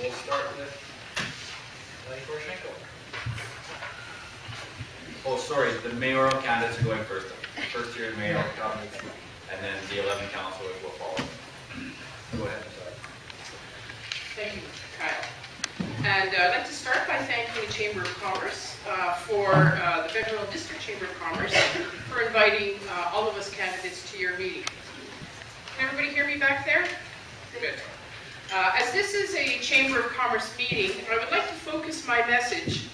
we'll start with Natalia Toroshenko. Oh, sorry, the mayoral candidates are going first. First year mayoral candidates, and then the 11 councilors will follow. Go ahead, I'm sorry. Thank you, Kyle. And I'd like to start by thanking the Chamber of Commerce for the Vegreville District Chamber of Commerce for inviting all of us candidates to your meeting. Can everybody hear me back there? Good. As this is a Chamber of Commerce meeting, I would like to focus my message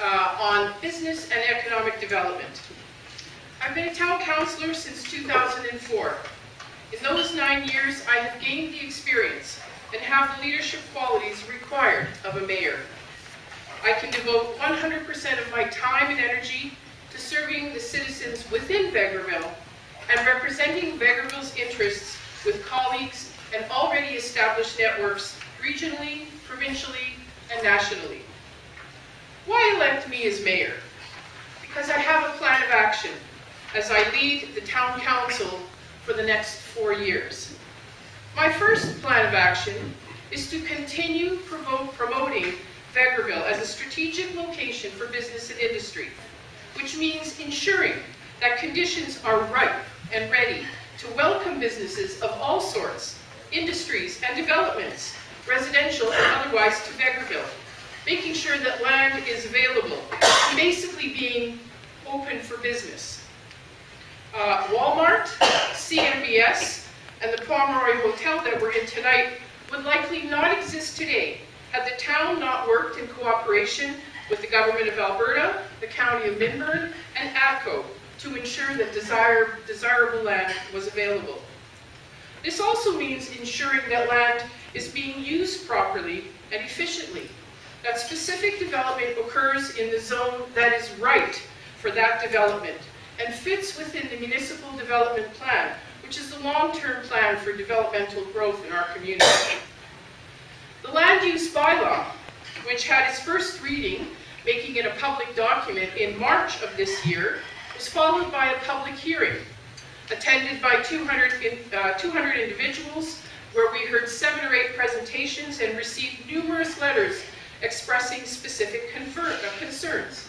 on business and economic development. I've been a town councillor since 2004. In those 9 years, I have gained the experience and have the leadership qualities required of a mayor. I can devote 100% of my time and energy to serving the citizens within Vegreville and representing Vegreville's interests with colleagues and already established networks regionally, provincially, and nationally. Why elect me as mayor? Because I have a plan of action as I lead the town council for the next 4 years. My first plan of action is to continue promoting Vegreville as a strategic location for business and industry, which means ensuring that conditions are ripe and ready to welcome businesses of all sorts, industries and developments, residential and otherwise, to Vegreville, making sure that land is available, basically being open for business. Walmart, CMBS, and the Pomeroy Hotel that we're in tonight would likely not exist today had the town not worked in cooperation with the Government of Alberta, the County of Minburn, and ATCO to ensure that desirable land was available. This also means ensuring that land is being used properly and efficiently, that specific development occurs in the zone that is right for that development and fits within the municipal development plan, which is the long-term plan for developmental growth in our community. The land use bylaw, which had its first reading, making it a public document in March of this year, was followed by a public hearing, attended by 200 individuals, where we heard 7 or 8 presentations and received numerous letters expressing specific concerns.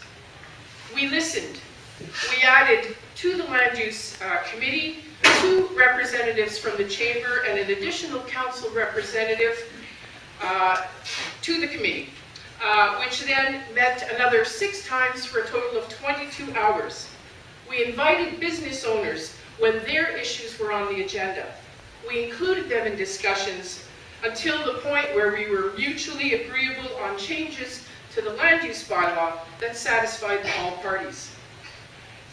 We listened. We added to the Land Use Committee 2 representatives from the Chamber and an additional council representative to the committee, which then met another 6 times for a total of 22 hours. We invited business owners when their issues were on the agenda. We included them in discussions until the point where we were mutually agreeable on changes to the land use bylaw that satisfied all parties.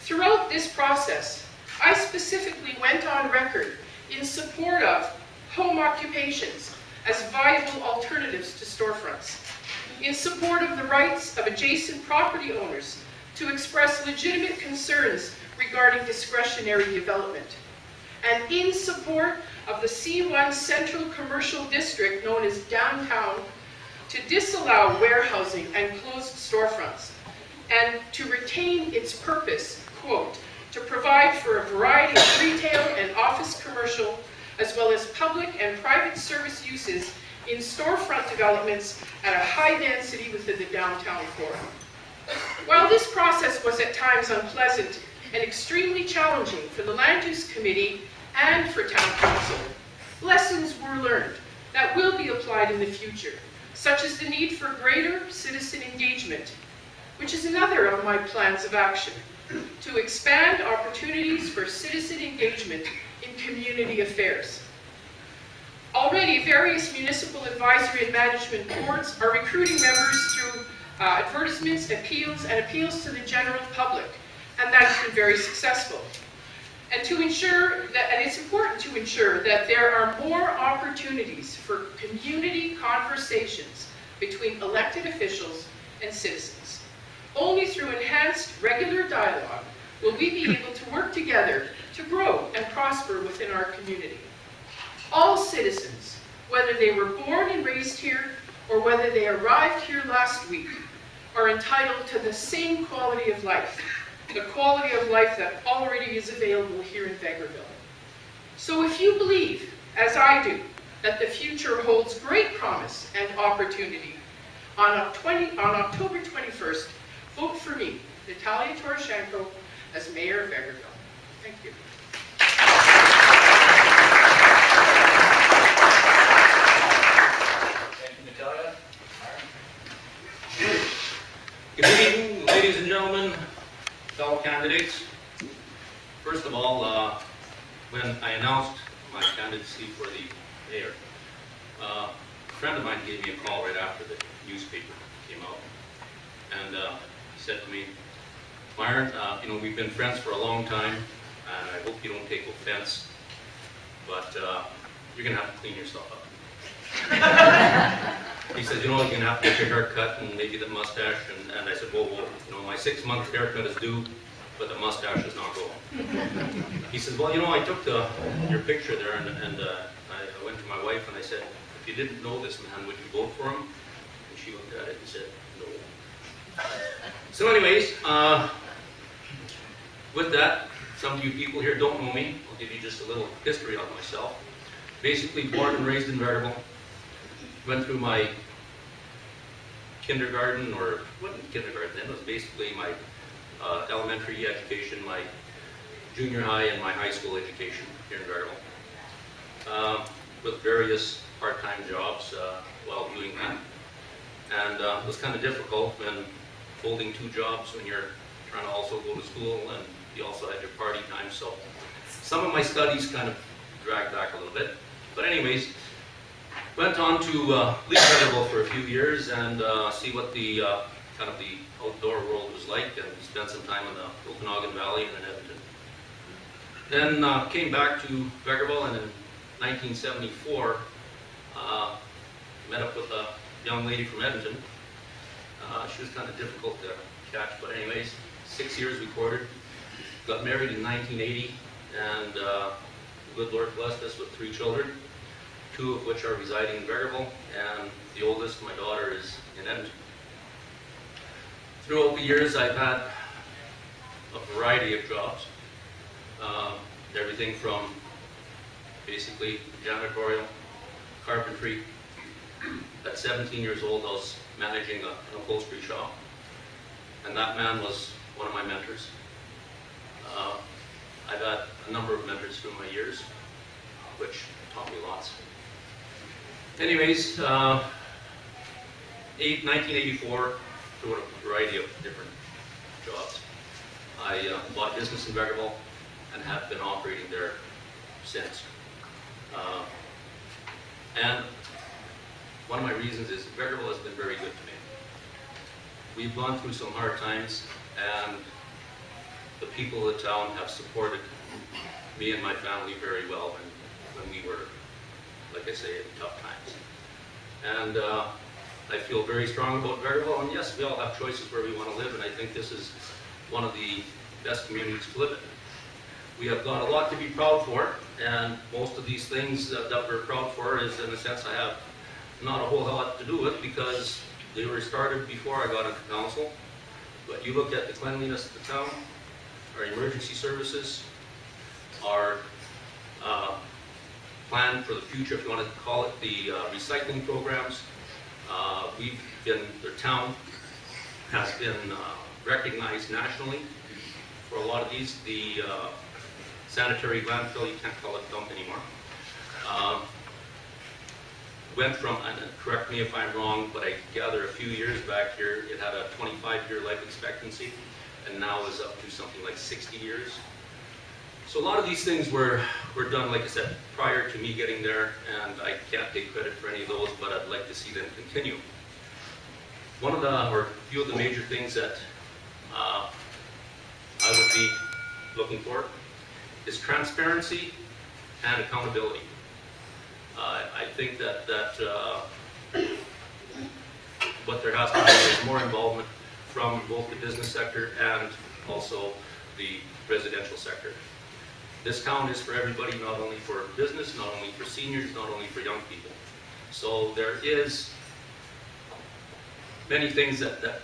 Throughout this process, I specifically went on record in support of home occupations as viable alternatives to storefronts, in support of the rights of adjacent property owners to express legitimate concerns regarding discretionary development, and in support of the C1 Central Commercial District, known as Downtown, to disallow warehousing and closed storefronts, and to retain its purpose, quote, to provide for a variety of retail and office commercial, as well as public and private service uses in storefront developments at a high density within the downtown core. While this process was at times unpleasant and extremely challenging for the Land Use Committee and for Town Council, lessons were learned that will be applied in the future, such as the need for greater citizen engagement, which is another of my plans of action, to expand opportunities for citizen engagement in community affairs. Already, various municipal advisory and management boards are recruiting members through advertisements, appeals to the general public, and that has been very successful. And to ensure that, and it's important to ensure that there are more opportunities for community conversations between elected officials and citizens. Only through enhanced regular dialogue will we be able to work together to grow and prosper within our community. All citizens, whether they were born and raised here or whether they arrived here last week, are entitled to the same quality of life, the quality of life that already is available here in Vegreville. So if you believe, as I do, that the future holds great promise and opportunity. On October 21st, vote for me, Natalia Toroshenko, as Mayor of Vegreville. Thank you. Thank you, Natalia. Good evening, ladies and gentlemen, fellow candidates. First of all, when I announced my candidacy for the mayor, a friend of mine gave me a call right after the newspaper came out, and he said to me, Myron, we've been friends for a long time, and I hope you don't take offense, but you're going to have to clean yourself up. He said, you're going to have to get your hair cut and maybe the mustache, and I said, whoa, my 6-month haircut is due, but the mustache is not going. He said, well, I took your picture there, and I went to my wife and I said, if you didn't know this man, would you vote for him? And she looked at it and said, no. So anyways, with that, some of you people here don't know me. I'll give you just a little history on myself. Basically, born and raised in Vegreville. Went through my kindergarten, or it wasn't kindergarten then, it was basically my elementary education, my junior high, and my high school education here in Vegreville, with various part-time jobs while doing that. And it was kind of difficult when holding 2 jobs when you're trying to also go to school and you also had your party time. So some of my studies kind of dragged back a little bit. But anyways, went on to leave Vegreville for a few years and see what the kind of the outdoor world was like, and spent some time in the Okanagan Valley and in Edmonton. Then came back to Vegreville, and in 1974 met up with a young lady from Edmonton. She was kind of difficult to catch, but anyways, 6 years we courted. Got married in 1980, and the good Lord blessed us with 3 children, 2 of which are residing in Vegreville, and the oldest, my daughter, is in Edmonton. Throughout the years, I've had a variety of jobs, everything from basically janitorial, carpentry. At 17 years old, I was managing an upholstery shop, and that man was one of my mentors. I've had a number of mentors through my years, which taught me lots. Anyways, 1984, through a variety of different jobs, I bought business in Vegreville and have been operating there since. And one of my reasons is Vegreville has been very good to me. We've gone through some hard times, and the people of the town have supported me and my family very well when we were, like I say, in tough times. And I feel very strong about Vegreville, and yes, we all have choices where we want to live, and I think this is one of the best communities to live in. We have got a lot to be proud for, and most of these things that we're proud for is, in a sense, I have not a whole lot to do with, because they were started before I got into council. But you look at the cleanliness of the town, our emergency services, our plan for the future, if you want to call it, the recycling programs. The town has been recognized nationally for a lot of these. The sanitary landfill, you can't call it dump anymore, went from, and correct me if I'm wrong, but I gather a few years back here, it had a 25-year life expectancy, and now is up to something like 60 years. So a lot of these things were done, like I said, prior to me getting there, and I can't take credit for any of those, but I'd like to see them continue. One of the, or a few of the major things that I would be looking for is transparency and accountability. I think that what there has to be is more involvement from both the business sector and also the residential sector. This town is for everybody, not only for business, not only for seniors, not only for young people. So there is many things that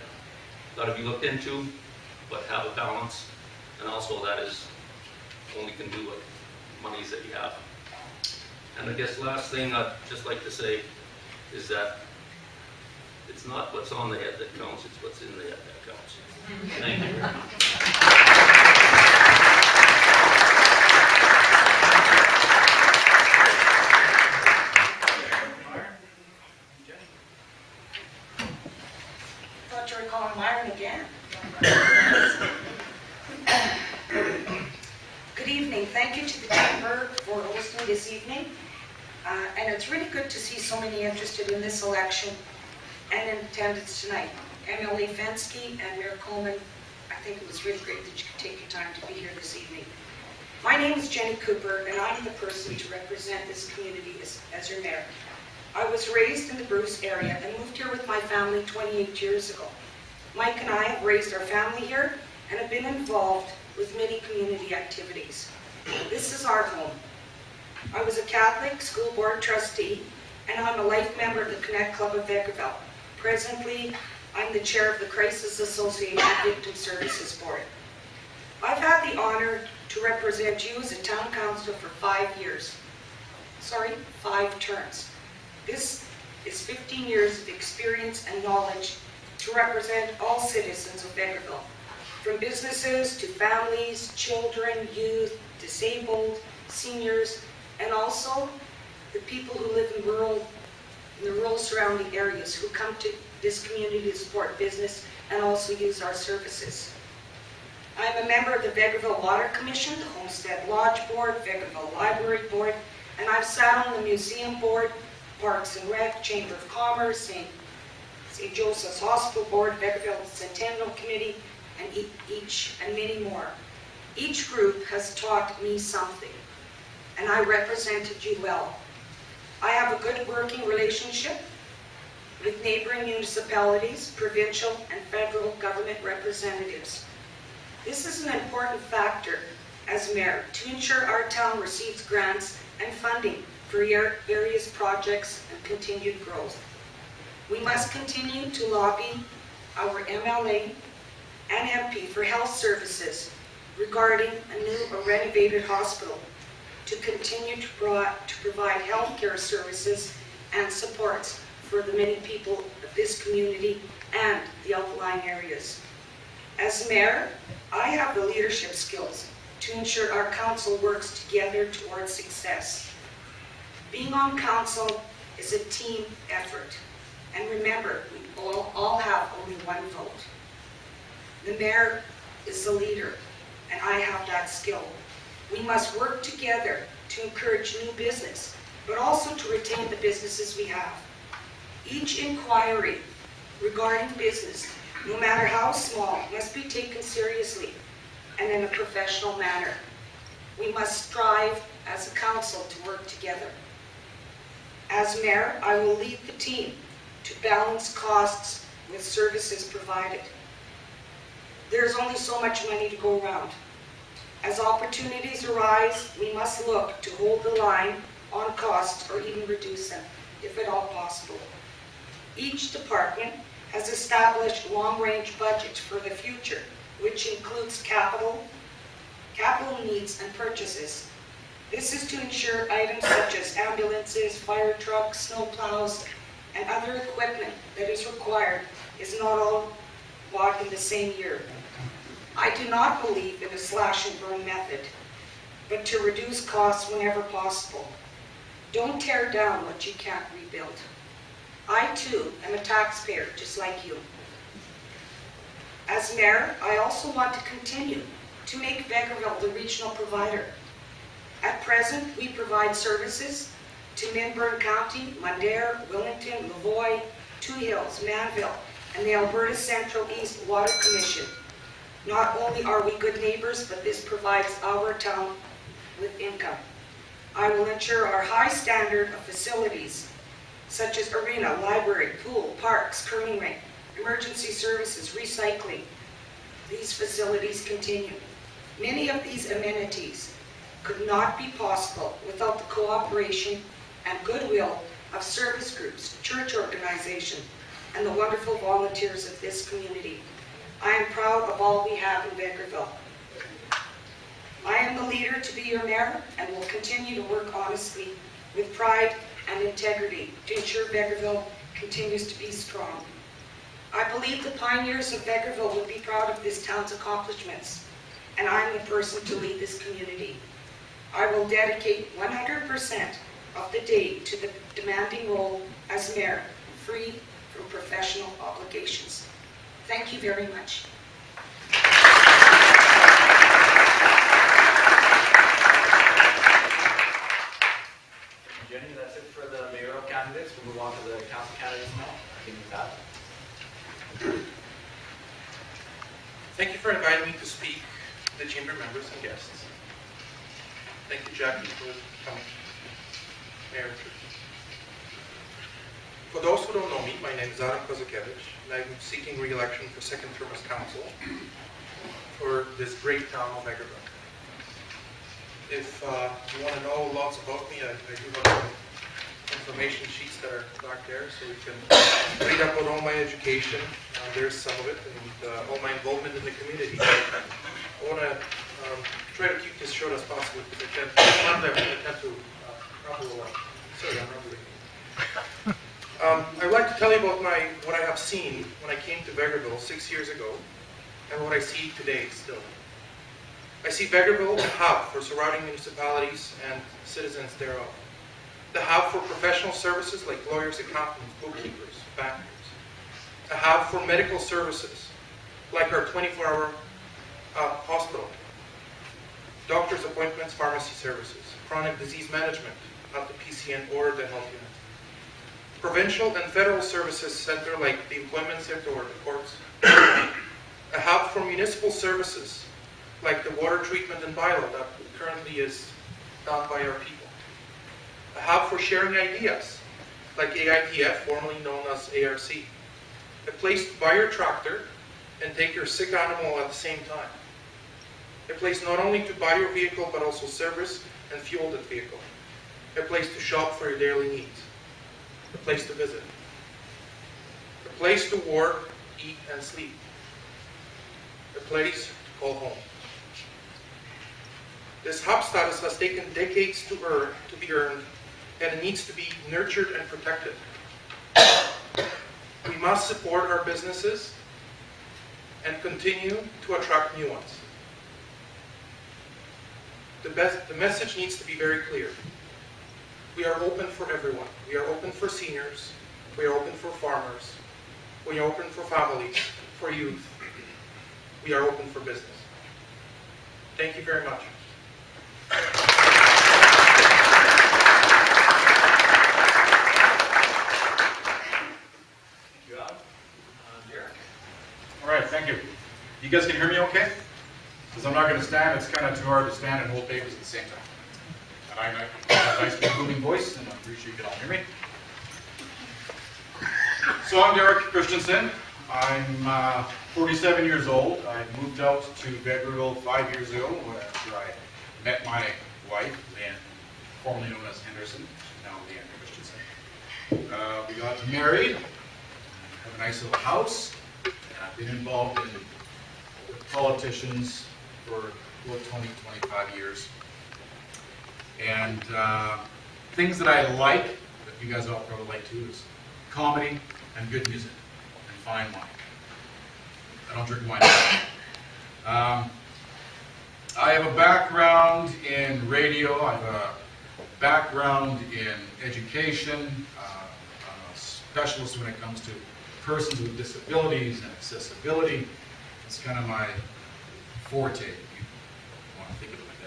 got to be looked into, but have a balance, and also that is only can do with monies that you have. And I guess last thing I'd just like to say is that it's not what's on the head that counts, it's what's in the head that counts. Thank you very much. Thought you were calling Myron again. Good evening. Thank you to the Chamber for hosting this evening. And it's really good to see so many interested in this election and in attendance tonight. MLA Fensky and Mayor Coleman, I think it was really great that you could take your time to be here this evening. My name is Jenny Cooper, and I'm the person to represent this community as your mayor. I was raised in the Bruce area and moved here with my family 28 years ago. Mike and I have raised our family here and have been involved with many community activities. This is our home. I was a Catholic school board trustee, and I'm a life member of the Connect Club of Vegreville. Presently, I'm the chair of the Crisis Association Victim Services Board. I've had the honor to represent you as a town council for 5 years. Sorry, 5 terms. This is 15 years of experience and knowledge to represent all citizens of Vegreville, from businesses to families, children, youth, disabled, seniors, and also the people who live in the rural surrounding areas who come to this community to support business and also use our services. I'm a member of the Vegreville Water Commission, the Homestead Lodge Board, Vegreville Library Board, and I've sat on the Museum Board, Parks and Rec, Chamber of Commerce, St. Joseph's Hospital Board, Vegreville Centennial Committee, and many more. Each group has taught me something, and I represented you well. I have a good working relationship with neighboring municipalities, provincial and federal government representatives. This is an important factor as mayor to ensure our town receives grants and funding for various projects and continued growth. We must continue to lobby our MLA and MP for health services regarding a new or renovated hospital to continue to provide health care services and supports for the many people of this community and the outlying areas. As mayor, I have the leadership skills to ensure our council works together towards success. Being on council is a team effort. And remember, we all have only one vote. The mayor is the leader, and I have that skill. We must work together to encourage new business, but also to retain the businesses we have. Each inquiry regarding business, no matter how small, must be taken seriously and in a professional manner. We must strive as a council to work together. As mayor, I will lead the team to balance costs with services provided. There's only so much money to go around. As opportunities arise, we must look to hold the line on costs or even reduce them, if at all possible. Each department has established long-range budgets for the future, which includes capital needs and purchases. This is to ensure items such as ambulances, fire trucks, snow plows, and other equipment that is required is not all bought in the same year. I do not believe in a slash and burn method, but to reduce costs whenever possible. Don't tear down what you can't rebuild. I too am a taxpayer just like you. As mayor, I also want to continue to make Vegreville the regional provider. At present, we provide services to Minburn County, Mundare, Willington, Lavoie, Two Hills, Manville, and the Alberta Central East Water Commission. Not only are we good neighbors, but this provides our town with income. I will ensure our high standard of facilities, such as arena, library, pool, parks, curling rink, emergency services, recycling. These facilities continue. Many of these amenities could not be possible without the cooperation and goodwill of service groups, church organizations, and the wonderful volunteers of this community. I am proud of all we have in Vegreville. I am the leader to be your mayor and will continue to work honestly with pride and integrity to ensure Vegreville continues to be strong. I believe the pioneers of Vegreville would be proud of this town's accomplishments, and I'm the person to lead this community. I will dedicate 100% of the day to the demanding role as mayor, free from professional obligations. Thank you very much. Jenny, that's it for the mayoral candidates. We'll move on to the council candidates now. Can you start? Thank you for inviting me to speak to the chamber members and guests. Thank you, Jackie, for coming. Mayor. For those who don't know me, my name is Kozakiewicz, and I'm seeking re-election for second term as council for this great town of Vegreville. If you want to know lots about me, I do have some information sheets that are back there, so you can read up on all my education. There's some of it, and all my involvement in the community. I want to try to keep this short as possible because I tend to ramble a lot. Sorry, I'm rambling. I'd like to tell you about what I have seen when I came to Vegreville 6 years ago, and what I see today still. I see Vegreville a hub for surrounding municipalities and citizens thereof. The hub for professional services like lawyers, accountants, bookkeepers, bankers. A hub for medical services like our 24-hour hospital. Doctor's appointments, pharmacy services. Chronic disease management at the PCN or the health unit. Provincial and federal services center like the employment center or the courts. A hub for municipal services like the water treatment and bylaw that currently is done by our people. A hub for sharing ideas like AITF, formerly known as ARC. A place to buy your tractor and take your sick animal at the same time. A place not only to buy your vehicle but also service and fuel that vehicle. A place to shop for your daily needs. A place to visit. A place to work, eat, and sleep. A place to call home. This hub status has taken decades to be earned, and it needs to be nurtured and protected. We must support our businesses and continue to attract new ones. The message needs to be very clear. We are open for everyone. We are open for seniors. We are open for farmers. We are open for families, for youth. We are open for business. Thank you very much. All right, thank you. You guys can hear me okay? Because I'm not going to stand. It's kind of too hard to stand and hold papers at the same time. And I have a nice booming voice, and I'm pretty sure you can all hear me. So I'm Derek Christensen. I'm 47 years old. I moved out to Vegreville 5 years ago after I met my wife, Len, formerly known as Henderson. She's now Len Christensen. We got married. Have a nice little house. And I've been involved in politicians for about 20-25 years. And things that I like, that you guys all probably like too, is comedy and good music and fine wine. I don't drink wine. I have a background in radio. I have a background in education. I'm a specialist when it comes to persons with disabilities and accessibility. It's kind of my forte, if you want to think of it like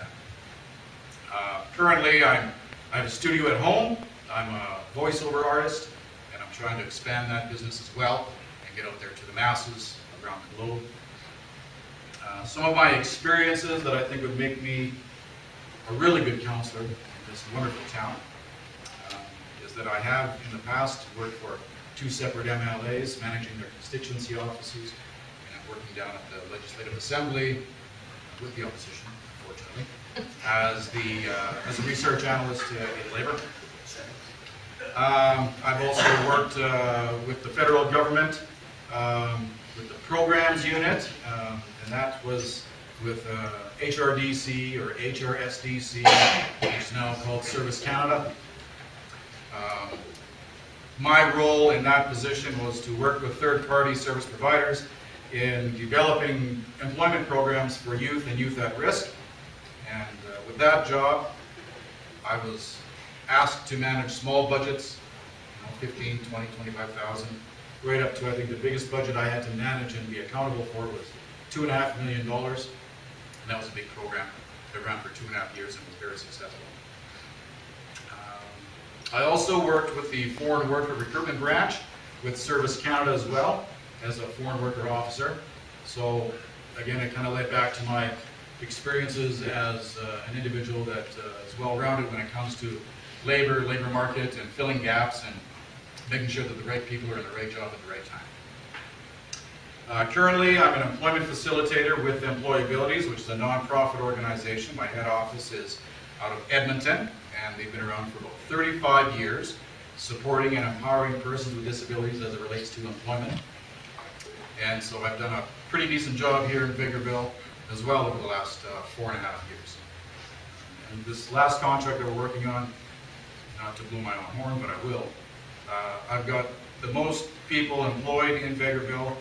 that. Currently, I have a studio at home. I'm a voiceover artist, and I'm trying to expand that business as well and get out there to the masses around the globe. Some of my experiences that I think would make me a really good counselor in this wonderful town is that I have in the past worked for 2 separate MLAs, managing their constituency offices, and I'm working down at the Legislative Assembly with the opposition, unfortunately, as a research analyst in labor. I've also worked with the federal government with the programs unit, and that was with HRDC or HRSDC, which is now called Service Canada, My role in that position was to work with third-party service providers in developing employment programs for youth and youth at risk. And with that job, I was asked to manage small budgets, 15, 20, 25,000, right up to, I think, the biggest budget I had to manage and be accountable for was $2.5 million. And that was a big program that ran for 2.5 years and was very successful. I also worked with the Foreign Worker Recruitment Branch with Service Canada as well as a foreign worker officer. So again, it kind of led back to my experiences as an individual that is well-rounded when it comes to labor market, and filling gaps and making sure that the right people are in the right job at the right time. Currently, I'm an employment facilitator with Employabilities, which is a non-profit organization. My head office is out of Edmonton, and they've been around for about 35 years, supporting and empowering persons with disabilities as it relates to employment. And so I've done a pretty decent job here in Vegreville as well over the last 4.5 years. And this last contract that we're working on, not to blow my own horn, but I will, I've got the most people employed in Vegreville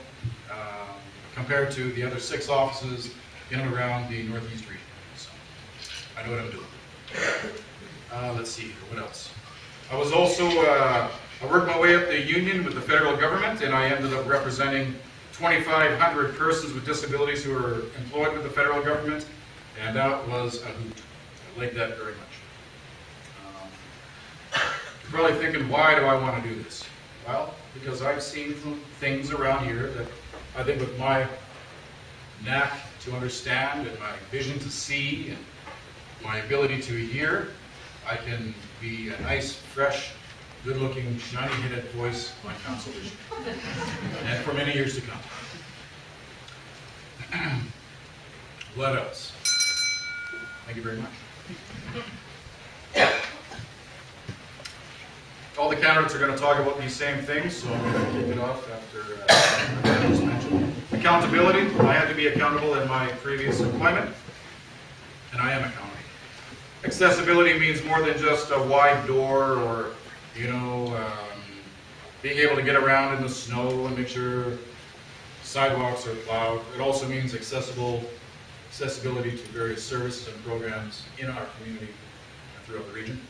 compared to the other 6 offices in and around the Northeast region. So I know what I'm doing. Let's see here, what else? I was also, I worked my way up the union with the federal government, and I ended up representing 2,500 persons with disabilities who are employed with the federal government, and that was a hoot. I like that very much. You're probably thinking, why do I want to do this? Well, because I've seen things around here that I think with my knack to understand and my vision to see and my ability to hear, I can be a nice, fresh, good-looking, shiny-headed voice on council vision, and for many years to come. What else? Thank you very much. All the candidates are going to talk about these same things, so I'm going to kick it off after I just mentioned. Accountability. I had to be accountable in my previous employment, and I am accountable. Accessibility means more than just a wide door or, being able to get around in the snow and make sure sidewalks are plowed. It also means accessibility to various services and programs in our community and throughout the region.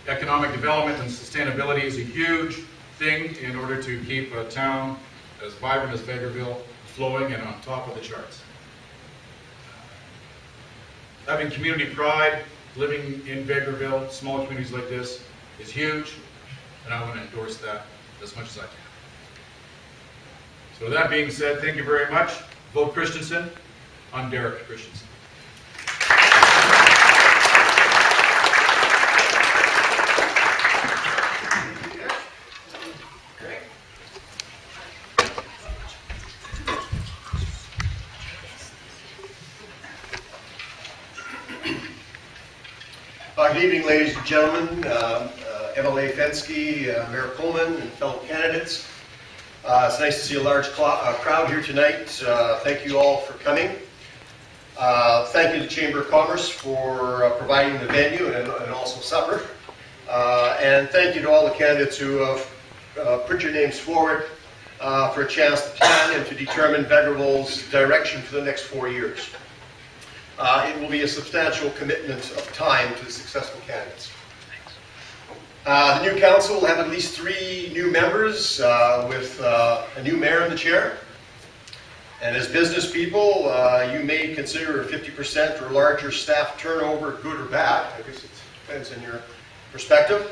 Economic development and sustainability is a huge thing in order to keep a town as vibrant as Vegreville flowing and on top of the charts. Having community pride, living in Vegreville, small communities like this, is huge, and I want to endorse that as much as I can. So with that being said, thank you very much. Vote Christensen. I'm Derek Christensen. Good evening, ladies and gentlemen, MLA Fensky, Mayor Coleman, and fellow candidates. It's nice to see a large crowd here tonight. Thank you all for coming. Thank you to the Chamber of Commerce for providing the venue and also supper. And thank you to all the candidates who have put your names forward for a chance to plan and to determine Vegreville's direction for the next 4 years. It will be a substantial commitment of time to the successful candidates. The new council will have at least 3 new members with a new mayor in the chair. And as business people, you may consider a 50% or larger staff turnover good or bad. I guess it depends on your perspective.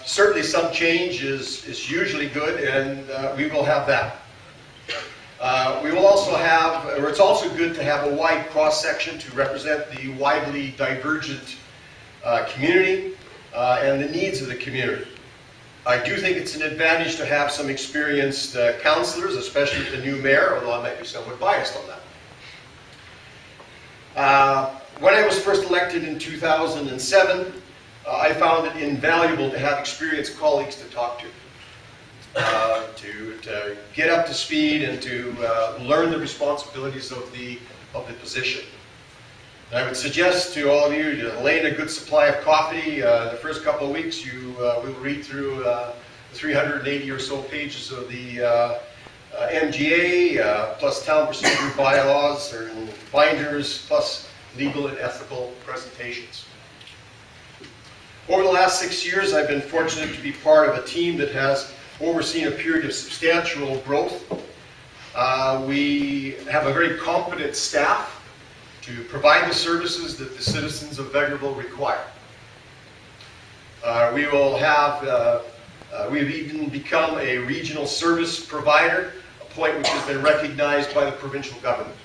Certainly some change is usually good, and we will have that. We will also have, or it's also good to have a wide cross-section to represent the widely divergent community and the needs of the community. I do think it's an advantage to have some experienced councillors, especially the new mayor, although I might be somewhat biased on that. When I was first elected in 2007, I found it invaluable to have experienced colleagues to talk to get up to speed and to learn the responsibilities of the position. And I would suggest to all of you to lay in a good supply of coffee. The first couple of weeks, you will read through 380 or so pages of the MGA, plus town procedure bylaws and binders, plus legal and ethical presentations. Over the last 6 years, I've been fortunate to be part of a team that has overseen a period of substantial growth. We have a very competent staff to provide the services that the citizens of Vegreville require. We will have, we've even become a regional service provider, a point which has been recognized by the provincial government.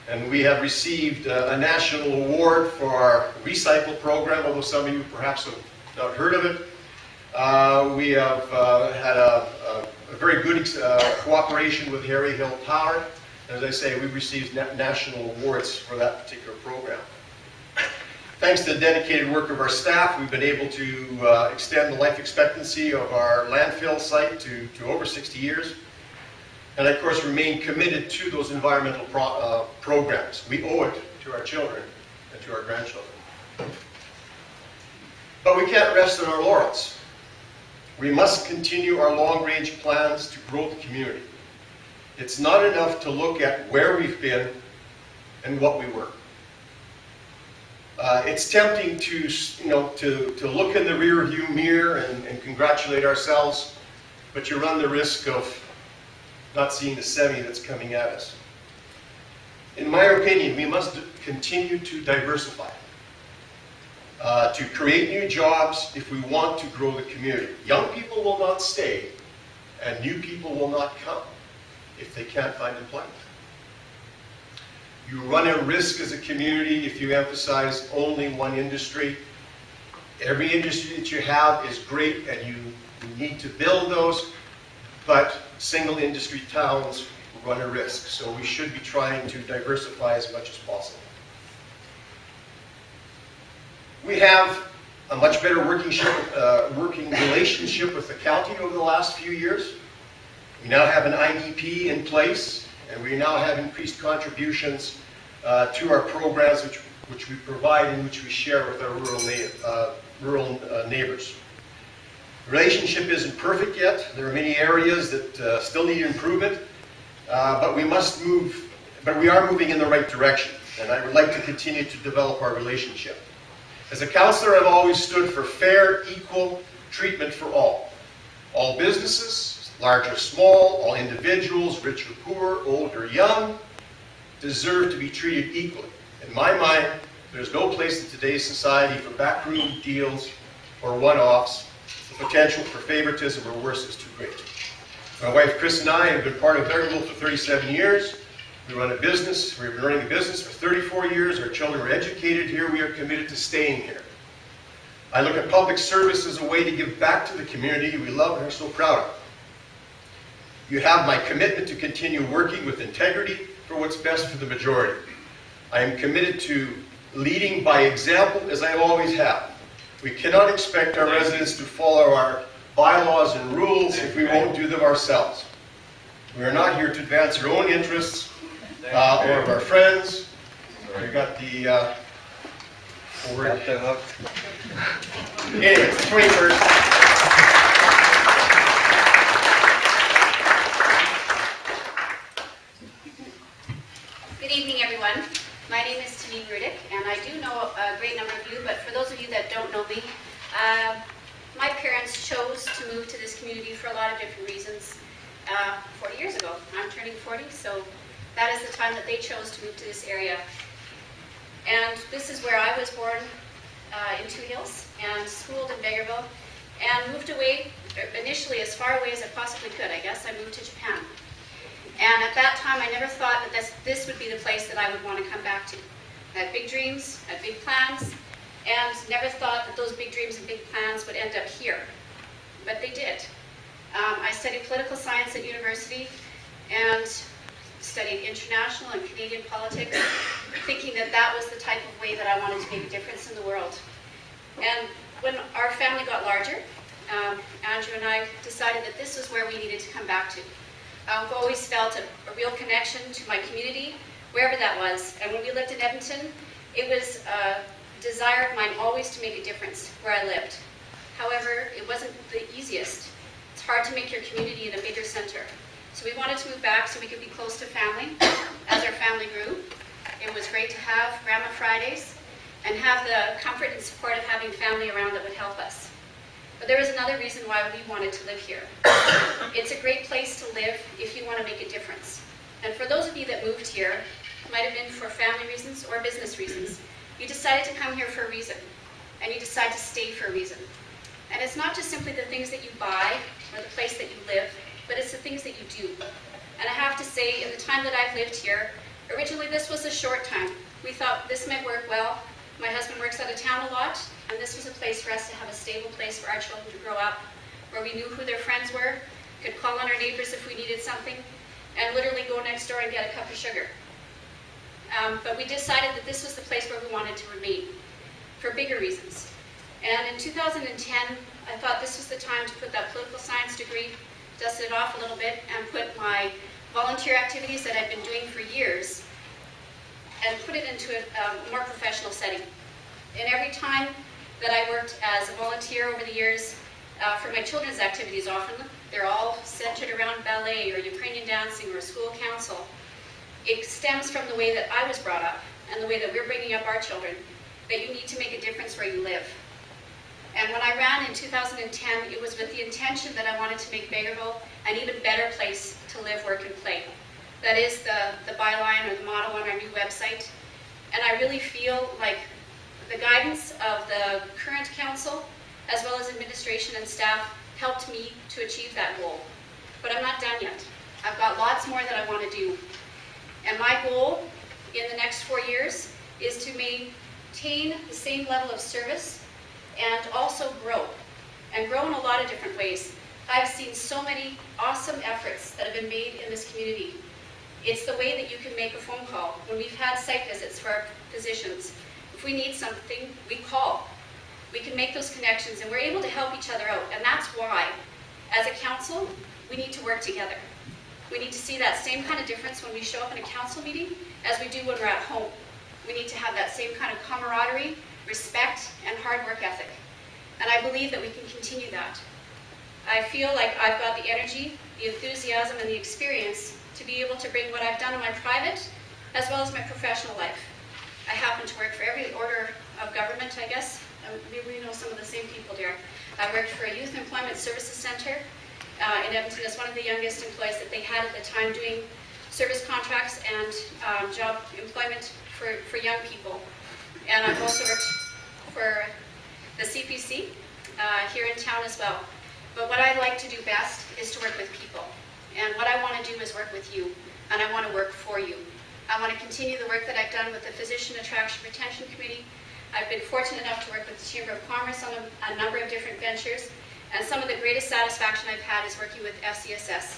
And we have received a national award for our recycle program, although some of you perhaps have not heard of it. We have had a very good cooperation with Harry Hill Power. As I say, we've received national awards for that particular program. Thanks to the dedicated work of our staff, we've been able to extend the life expectancy of our landfill site to over 60 years. And of course, remain committed to those environmental programs. We owe it to our children and to our grandchildren. But we can't rest on our laurels. We must continue our long-range plans to grow the community. It's not enough to look at where we've been and what we were. It's tempting to look in the rear view mirror and congratulate ourselves, but you run the risk of not seeing the semi that's coming at us. In my opinion, we must continue to diversify, to create new jobs if we want to grow the community. Young people will not stay, and new people will not come if they can't find employment. You run a risk as a community if you emphasize only one industry. Every industry that you have is great, and you need to build those, but single industry towns run a risk. So we should be trying to diversify as much as possible. We have a much better working relationship with the county over the last few years. We now have an IDP in place, and we now have increased contributions to our programs which we provide and which we share with our rural neighbors. The relationship isn't perfect yet. There are many areas that still need improvement, but we are moving in the right direction, and I would like to continue to develop our relationship. As a councillor, I've always stood for fair, equal treatment for all. All businesses, large or small, all individuals, rich or poor, old or young, deserve to be treated equally. In my mind, there's no place in today's society for backroom deals or one-offs. The potential for favoritism or worse is too great. My wife Chris and I have been part of Vegreville for 37 years. We run a business. We've been running a business for 34 years. Our children are educated here. We are committed to staying here. I look at public service as a way to give back to the community we love and are so proud of. You have my commitment to continue working with integrity for what's best for the majority. I am committed to leading by example, as I always have. We cannot expect our residents to follow our bylaws and rules if we won't do them ourselves. We are not here to advance our own interests or of our friends. We got the Anyways, the 21st. Good evening, everyone. My name is Taneen Rudyk, and I do know a great number of you, but for those of you that don't know me, my parents chose to move to this community for a lot of different reasons 40 years ago. I'm turning 40, so that is the time that they chose to move to this area. And this is where I was born in Two Hills and schooled in Vegreville and moved away, initially as far away as I possibly could. I guess I moved to Japan. And at that time, I never thought that this would be the place that I would want to come back to. I had big dreams, I had big plans, and never thought that those big dreams and big plans would end up here. But they did. I studied political science at university and studied international and Canadian politics, thinking that that was the type of way that I wanted to make a difference in the world. And when our family got larger, Andrew and I decided that this was where we needed to come back to. I've always felt a real connection to my community, wherever that was. And when we lived in Edmonton, It was a desire of mine always to make a difference where I lived. However, it wasn't the easiest. It's hard to make your community in a bigger center. So we wanted to move back so we could be close to family. As our family grew, it was great to have Grandma Fridays and have the comfort and support of having family around that would help us. But there was another reason why we wanted to live here. It's a great place to live if you want to make a difference. And for those of you that moved here, it might have been for family reasons or business reasons, you decided to come here for a reason, and you decide to stay for a reason. And it's not just simply the things that you buy or the place that you live, but it's the things that you do. And I have to say, in the time that I've lived here, originally this was a short time. We thought this might work well. My husband works out of town a lot, and this was a place for us to have a stable place for our children to grow up, where we knew who their friends were, could call on our neighbors if we needed something, and literally go next door and get a cup of sugar. But we decided that this was the place where we wanted to remain, for bigger reasons. And in 2010, I thought this was the time to put that political science degree, dust it off a little bit, and put my volunteer activities that I've been doing for years, and put it into a more professional setting. And every time that I worked as a volunteer over the years for my children's activities, often they're all centered around ballet or Ukrainian dancing or school council. It stems from the way that I was brought up and the way that we're bringing up our children, that you need to make a difference where you live. And when I ran in 2010, it was with the intention that I wanted to make Vegreville an even better place to live, work, and play. That is the byline or the motto on our new website. And I really feel like the guidance of the current council, as well as administration and staff, helped me to achieve that goal. But I'm not done yet. I've got lots more that I want to do. And my goal in the next 4 years is to maintain the same level of service and also grow. And grow in a lot of different ways. I've seen so many awesome efforts that have been made in this community. It's the way that you can make a phone call. When we've had site visits for our physicians, if we need something, we call. We can make those connections, and we're able to help each other out. And that's why, as a council, we need to work together. We need to see that same kind of difference when we show up in a council meeting as we do when we're at home. We need to have that same kind of camaraderie, respect, and hard work ethic. And I believe that we can continue that. I feel like I've got the energy, the enthusiasm, and the experience to be able to bring what I've done in my private as well as my professional life. I happen to work for every order of government, I guess. Maybe we know some of the same people there. I worked for a youth employment services center in Edmonton as one of the youngest employees that they had at the time, doing service contracts and job employment for young people. And I've also worked for the CPC here in town as well. But what I like to do best is to work with people. And what I want to do is work with you, and I want to work for you. I want to continue the work that I've done with the Physician Attraction Retention Committee. I've been fortunate enough to work with the Chamber of Commerce on a number of different ventures, and some of the greatest satisfaction I've had is working with FCSS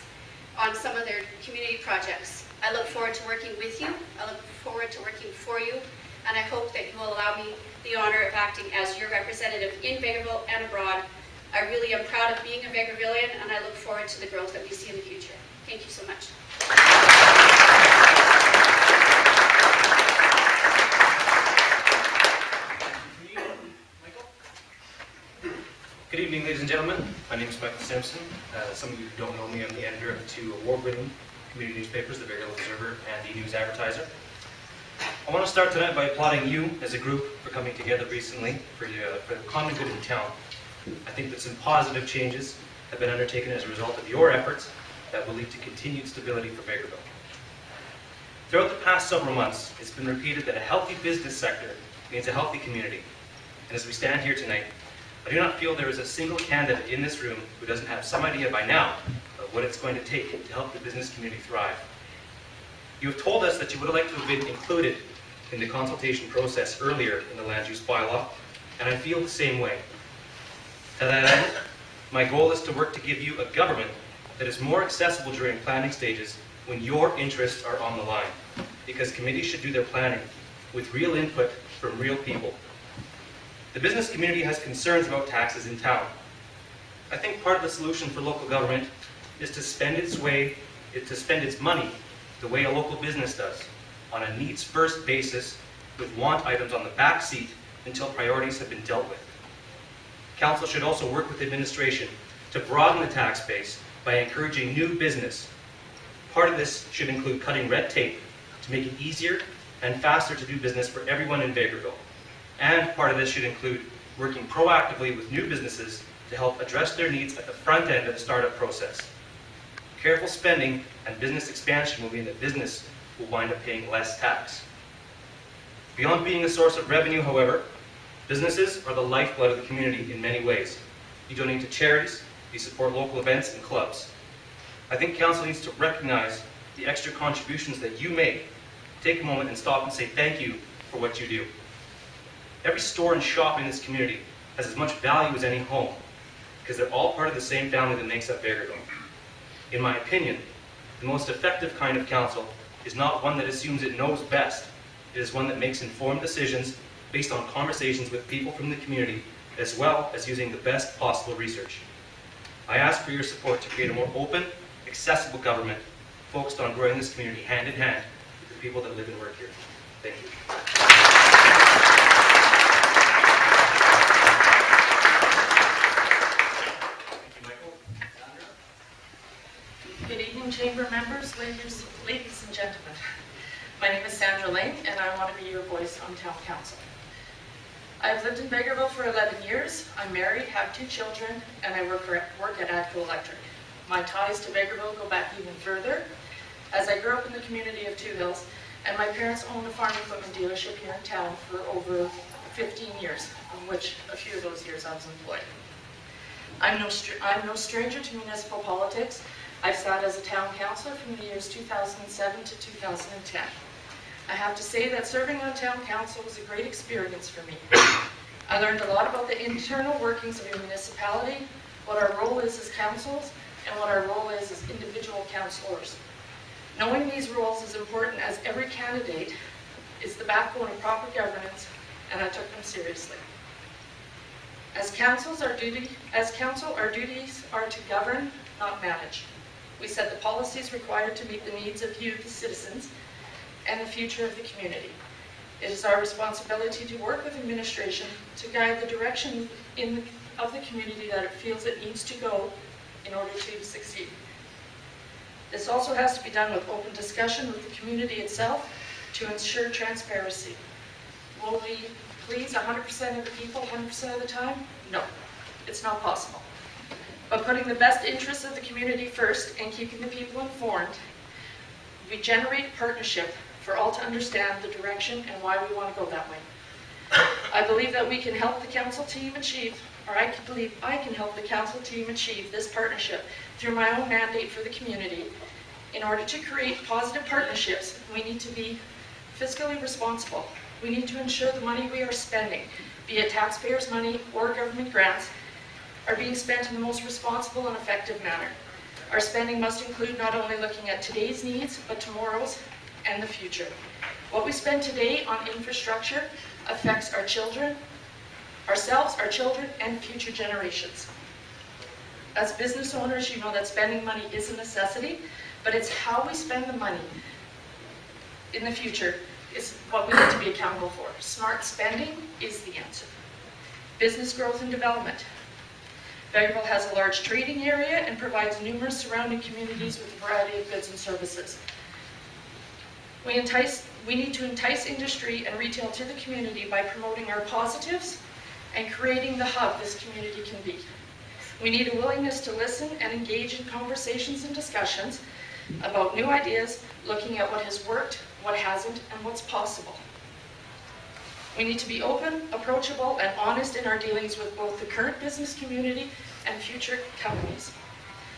on some of their community projects. I look forward to working with you. I look forward to working for you, and I hope that you will allow me the honor of acting as your representative in Vegreville and abroad. I really am proud of being a Vegrevillian, and I look forward to the growth that we see in the future. Thank you so much. Good evening, ladies and gentlemen. My name is Michael Simpson. Some of you who don't know me, I'm the editor of the two award-winning community newspapers, the Vegreville Observer and the News Advertiser. I want to start tonight by applauding you as a group for coming together recently for the common good in town. I think that some positive changes have been undertaken as a result of your efforts that will lead to continued stability for Vegreville. Throughout the past several months, it's been repeated that a healthy business sector means a healthy community. And as we stand here tonight, I do not feel there is a single candidate in this room who doesn't have some idea by now of what it's going to take to help the business community thrive. You have told us that you would have liked to have been included in the consultation process earlier in the land use bylaw, and I feel the same way. To that end, my goal is to work to give you a government that is more accessible during planning stages when your interests are on the line, because committees should do their planning with real input from real people. The business community has concerns about taxes in town. I think part of the solution for local government is to spend its money the way a local business does, on a needs-first basis with want items on the back seat until priorities have been dealt with. Council should also work with administration to broaden the tax base by encouraging new business. Part of this should include cutting red tape to make it easier and faster to do business for everyone in Vegreville. And part of this should include working proactively with new businesses to help address their needs at the front end of the startup process. Careful spending and business expansion will mean that business will wind up paying less tax. Beyond being a source of revenue, however, businesses are the lifeblood of the community in many ways. You donate to charities, you support local events and clubs. I think council needs to recognize the extra contributions that you make. Take a moment and stop and say thank you for what you do. Every store and shop in this community has as much value as any home, because they're all part of the same family that makes up Vegreville. In my opinion, the most effective kind of council is not one that assumes it knows best. It is one that makes informed decisions based on conversations with people from the community, as well as using the best possible research. I ask for your support to create a more open, accessible government focused on growing this community hand in hand with the people that live and work here. Thank you. Good evening, chamber members, ladies and gentlemen. My name is Sandra Ling, and I want to be your voice on town council. I've lived in Vegreville for 11 years. I'm married, have 2 children, and I work at ATCO Electric. My ties to Vegreville go back even further, as I grew up in the community of Two Hills, and my parents owned a farm equipment dealership here in town for over 15 years, of which a few of those years I was employed. I'm no stranger to municipal politics. I've sat as a town councillor from the years 2007 to 2010. I have to say that serving on town council was a great experience for me. I learned a lot about the internal workings of a municipality, what our role is as councils, and what our role is as individual councillors. Knowing these roles is important, as every candidate is the backbone of proper governance, and I took them seriously. As council, our duties are to govern, not manage. We set the policies required to meet the needs of you, the citizens, and the future of the community. It is our responsibility to work with administration to guide the direction of the community that it feels it needs to go in order to succeed. This also has to be done with open discussion with the community itself to ensure transparency. Will we please 100% of the people 100% of the time? No, it's not possible. But putting the best interests of the community first and keeping the people informed, we generate partnership for all to understand the direction and why we want to go that way. I believe that we can help the council team achieve, or I believe I can help the council team achieve this partnership through my own mandate for the community. In order to create positive partnerships, we need to be fiscally responsible. We need to ensure the money we are spending, be it taxpayers' money or government grants, are being spent in the most responsible and effective manner. Our spending must include not only looking at today's needs, but tomorrow's and the future. What we spend today on infrastructure affects our children, ourselves, our children, and future generations. As business owners, you know that spending money is a necessity, but it's how we spend the money in the future is what we need to be accountable for. Smart spending is the answer. Business growth and development. Vegreville has a large trading area and provides numerous surrounding communities with a variety of goods and services. We need to entice industry and retail to the community by promoting our positives and creating the hub this community can be. We need a willingness to listen and engage in conversations and discussions about new ideas, looking at what has worked, what hasn't, and what's possible. We need to be open, approachable, and honest in our dealings with both the current business community and future companies.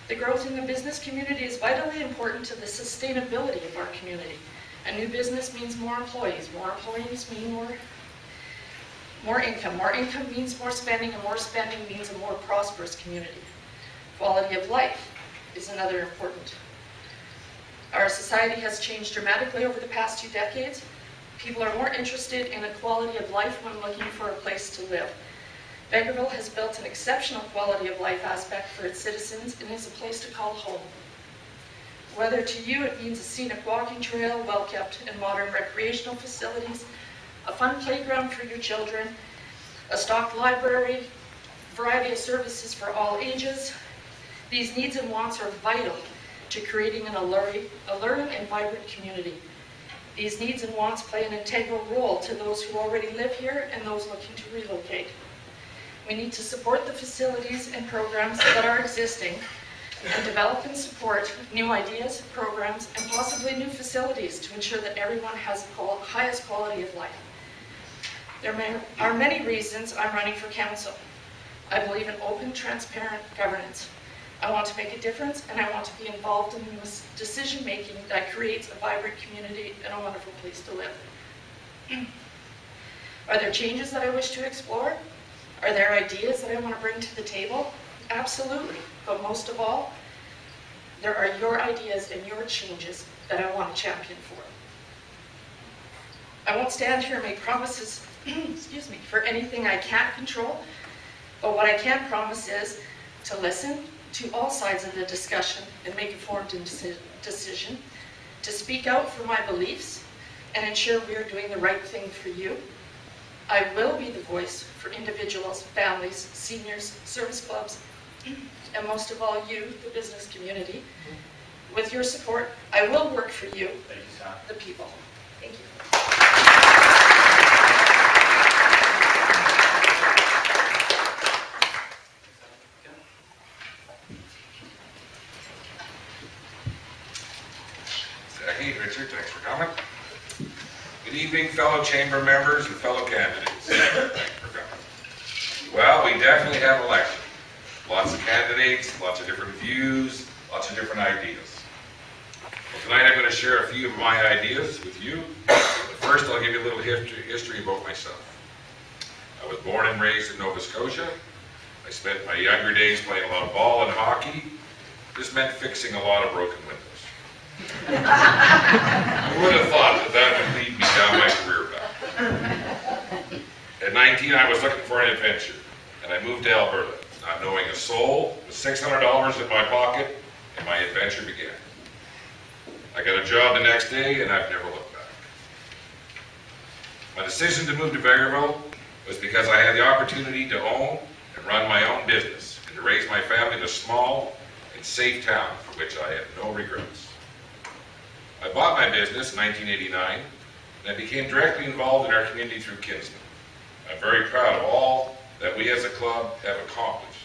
The growth in the business community is vitally important to the sustainability of our community. A new business means more employees mean more income. More income means more spending, and more spending means a more prosperous community. Quality of life is another important. Our society has changed dramatically over the past 2 decades. People are more interested in a quality of life when looking for a place to live. Vegreville has built an exceptional quality of life aspect for its citizens and is a place to call home. Whether to you it means a scenic walking trail, well-kept and modern recreational facilities, a fun playground for your children, a stocked library, variety of services for all ages. These needs and wants are vital to creating an alluring and vibrant community. These needs and wants play an integral role to those who already live here and those looking to relocate. We need to support the facilities and programs that are existing and develop and support new ideas, programs, and possibly new facilities to ensure that everyone has the highest quality of life. There are many reasons I'm running for council. I believe in open, transparent governance. I want to make a difference, and I want to be involved in decision-making that creates a vibrant community and a wonderful place to live. Are there changes that I wish to explore? Are there ideas that I want to bring to the table? Absolutely. But most of all, there are your ideas and your changes that I want to champion for. I won't stand here and make promises excuse me, for anything I can't control, but what I can promise is to listen to all sides of the discussion and make a informed decision, to speak out for my beliefs and ensure we are doing the right thing for you. I will be the voice for individuals, families, seniors, service clubs, and most of all you, the business community. With your support, I will work for you, the people. Thank you. Richard, thanks for coming. Good evening, fellow chamber members and fellow candidates. Thanks for coming. Well, we definitely have election. Lots of candidates, lots of different views, lots of different ideas. Well, tonight I'm going to share a few of my ideas with you. But first, I'll give you a little history about myself. I was born and raised in Nova Scotia. I spent my younger days playing a lot of ball and hockey. This meant fixing a lot of broken windows. I would have thought that would lead me down my career path. At 19, I was looking for an adventure, and I moved to Alberta, not knowing a soul, with $600 in my pocket, and my adventure began. I got a job the next day, and I've never looked back. My decision to move to Vegreville was because I had the opportunity to own and run my own business, and to raise my family in a small and safe town for which I have no regrets. I bought my business in 1989, and I became directly involved in our community through Kinsman. I'm very proud of all that we as a club have accomplished.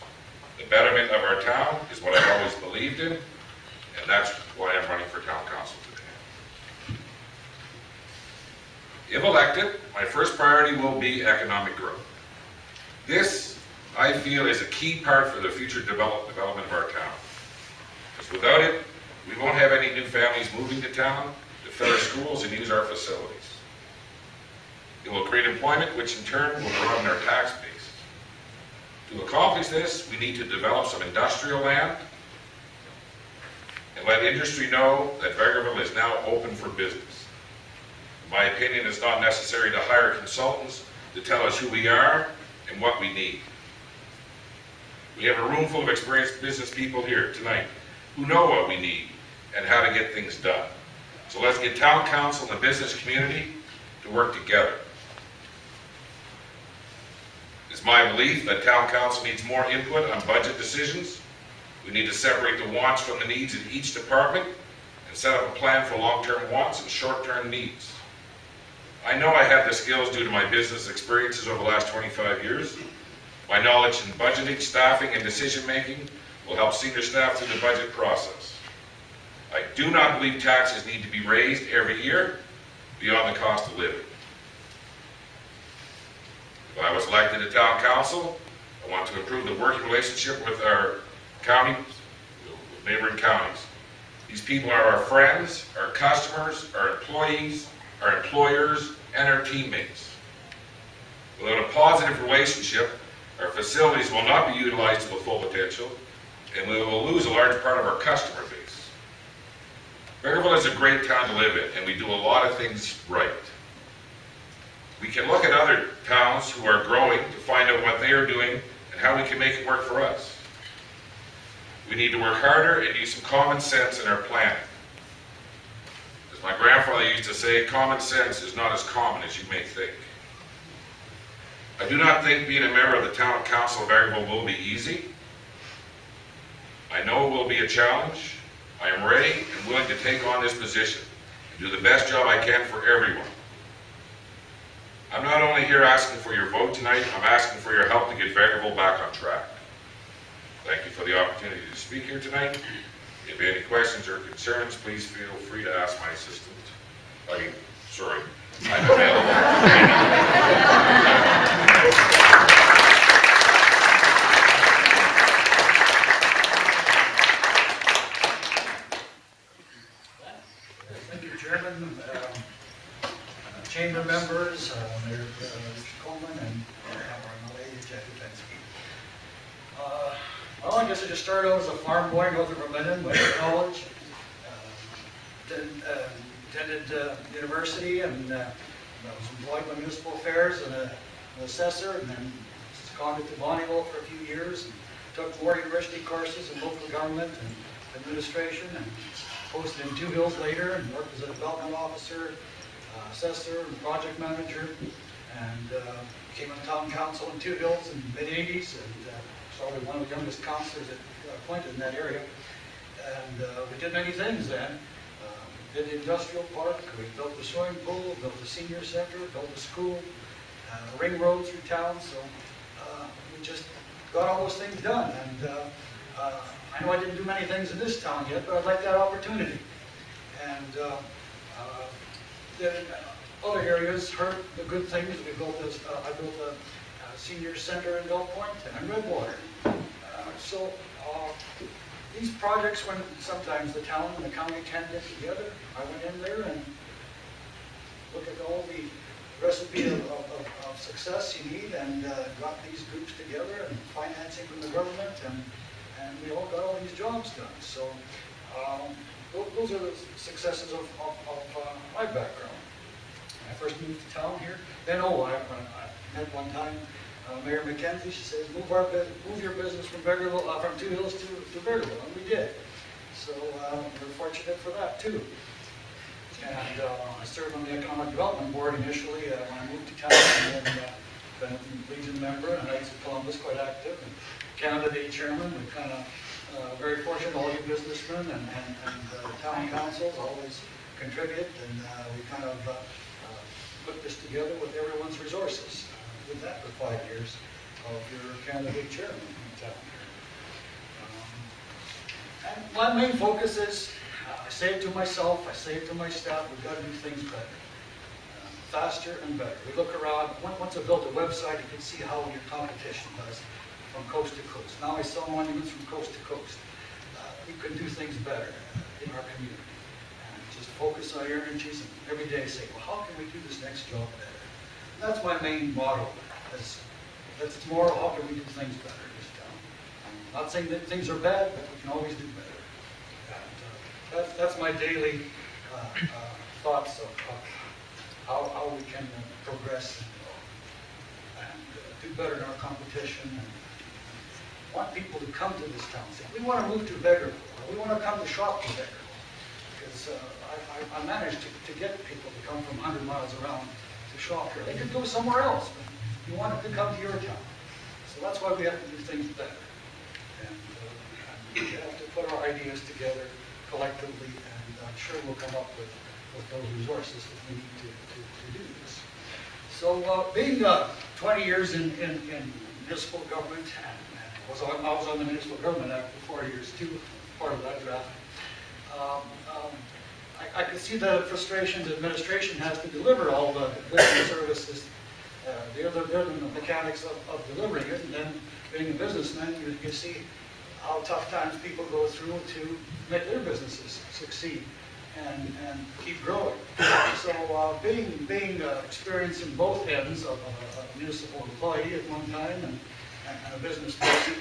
The betterment of our town is what I've always believed in, and that's why I'm running for town council today. If elected, my first priority will be economic growth. This, I feel, is a key part for the future development of our town. Because without it, we won't have any new families moving to town to fill our schools and use our facilities. It will create employment, which in turn will broaden our tax base. To accomplish this, we need to develop some industrial land and let industry know that Vegreville is now open for business. In my opinion, it's not necessary to hire consultants to tell us who we are and what we need. We have a room full of experienced business people here tonight who know what we need and how to get things done. So let's get town council and the business community to work together. It's my belief that town council needs more input on budget decisions. We need to separate the wants from the needs in each department and set up a plan for long-term wants and short-term needs. I know I have the skills due to my business experiences over the last 25 years. My knowledge in budgeting, staffing, and decision-making will help senior staff through the budget process. I do not believe taxes need to be raised every year beyond the cost of living. If I was elected to town council, I want to improve the working relationship with our county, with neighboring counties. These people are our friends, our customers, our employees, our employers, and our teammates. Without a positive relationship, our facilities will not be utilized to the full potential, and we will lose a large part of our customer base. Vegreville is a great town to live in, and we do a lot of things right. We can look at other towns who are growing to find out what they are doing and how we can make it work for us. We need to work harder and use some common sense in our planning. As my grandfather used to say, common sense is not as common as you may think. I do not think being a member of the Town Council of Vegreville will be easy. I know it will be a challenge. I am ready and willing to take on this position and do the best job I can for everyone. I'm not only here asking for your vote tonight, I'm asking for your help to get Vegreville back on track. Thank you for the opportunity to speak here tonight. If you have any questions or concerns, please feel free to ask my assistant. I'm available. Thank you, Chairman, chamber members, Mayor Coleman, and Kozakiewicz. Well, I guess I just started out as a farm boy north of Vermilion, went to college, attended university, and I was employed by municipal affairs and an assessor, and then gone to Bonneville for a few years, and took more university courses in local government and administration, and posted in Two Hills later, and worked as a development officer, assessor, and project manager, and became on town council in Two Hills in the mid-80s, and probably one of the youngest councillors appointed in that area. And we did many things then. Did the industrial park, we built the swimming pool, built the senior center, built a school, a ring road through town, so we just got all those things done. And I know I didn't do many things in this town yet, but I'd like that opportunity. And then other areas heard the good things. We built this, I built a senior center in Bell Point and in Redwater. These projects, when sometimes the town and the county can't get together, I went in there and looked at all the recipe of success you need, and got these groups together and financing from the government, and we all got all these jobs done. So those are the successes of my background. When I first moved to town here, then I met one time Mayor McKenzie. She says, move your business from Vegreville, from Two Hills to Vegreville, and we did. So we're fortunate for that too. And I served on the Economic Development Board initially when I moved to town, and then been a Legion member, and Knights of Columbus quite active, and Canada Day chairman. We kind of very fortunate, all you businessmen and town councils always contribute, and we kind of put this together with everyone's resources. Did that for 5 years of your candidate chairman in town here. And my main focus is, I say it to myself, I say it to my staff, we've got to do things better. Faster and better. We look around, once I built a website, you can see how your competition does from coast to coast. Now I sell monuments from coast to coast. We can do things better in our community. And just focus our energies and every day say, well, how can we do this next job better? That's my main motto. That's tomorrow, how can we do things better in this town? I'm not saying that things are bad, but we can always do better. And that's my daily thoughts of how we can progress and do better in our competition. And want people to come to this town. Say, we want to move to Vegreville, or we want to come to shop to Vegreville. Because I managed to get people to come from 100 miles around to shop here. They could go somewhere else, but you want them to come to your town. So that's why we have to do things better. And we have to put our ideas together collectively, and I'm sure we'll come up with those resources that we need to do this. So being 20 years in municipal government, and I was on the Municipal Government Act for 4 years too, part of that draft. I can see the frustrations the administration has to deliver all the business services. They're the mechanics of delivering it, and then being a businessman, you see how tough times people go through to make their businesses succeed and keep growing. So being experienced in both ends of a municipal employee at one time and a business person,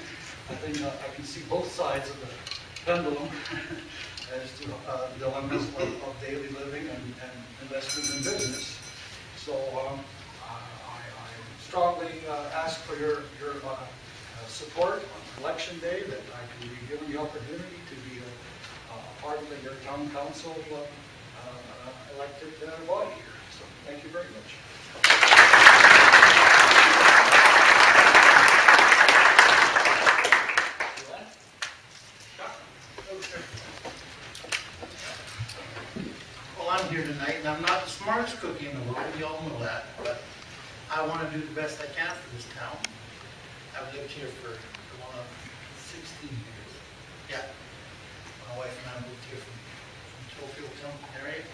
I think I can see both sides of the pendulum as to dilemmas of daily living and investment in business. So I strongly ask for your support on election day, that I can be given the opportunity to be a part of your town council elected body here. So thank you very much. I'm here tonight, and I'm not the smartest cookie in the world, you all know that, but I want to do the best I can for this town. I've lived here for going on 16 years. Yeah. My wife and I moved here from Tofield, Simpson area.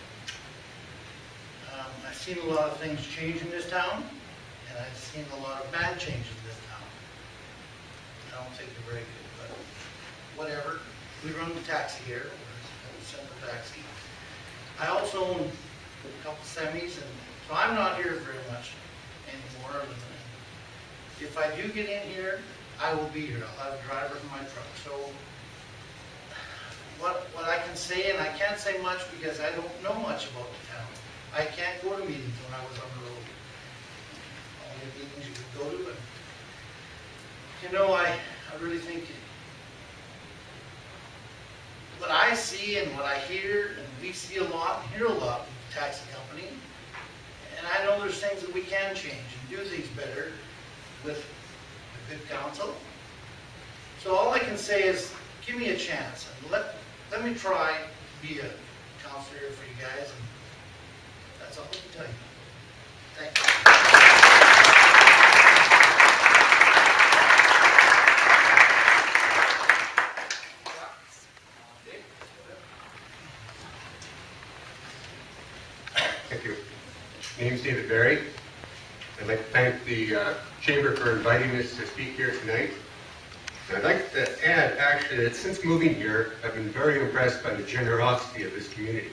I've seen a lot of things change in this town, and I've seen a lot of bad changes in this town. I don't think they're very good, but whatever. We run the taxi here, or send the taxi. I also own a couple semis, and so I'm not here very much anymore. If I do get in here, I will be here. I'll have a driver in my truck. So what I can say, and I can't say much because I don't know much about the town. I can't go to meetings when I was on the road. All the meetings you could go to, and you know, I really think what I see and what I hear, and we see a lot and hear a lot with the taxi company, and I know there's things that we can change and do things better with a good council. So all I can say is, give me a chance and let me try to be a counselor for you guys, and that's all I can tell you. Thank you. Thank you. My name is David Barry. I'd like to thank the Chamber for inviting us to speak here tonight. And I'd like to add, actually, that since moving here, I've been very impressed by the generosity of this community,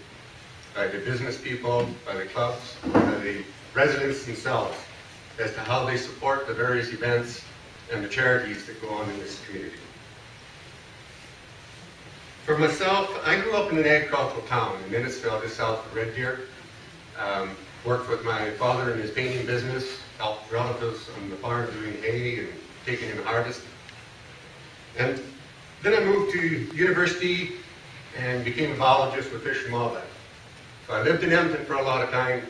by the business people, by the clubs, by the residents themselves, as to how they support the various events and the charities that go on in this community. For myself, I grew up in an agricultural town in Innisfil, just south of Red Deer. Worked with my father in his painting business, helped relatives on the farm doing hay and taking in harvest. And then I moved to university and became a biologist with Fish and Wildlife. So I lived in Edmonton for a lot of time,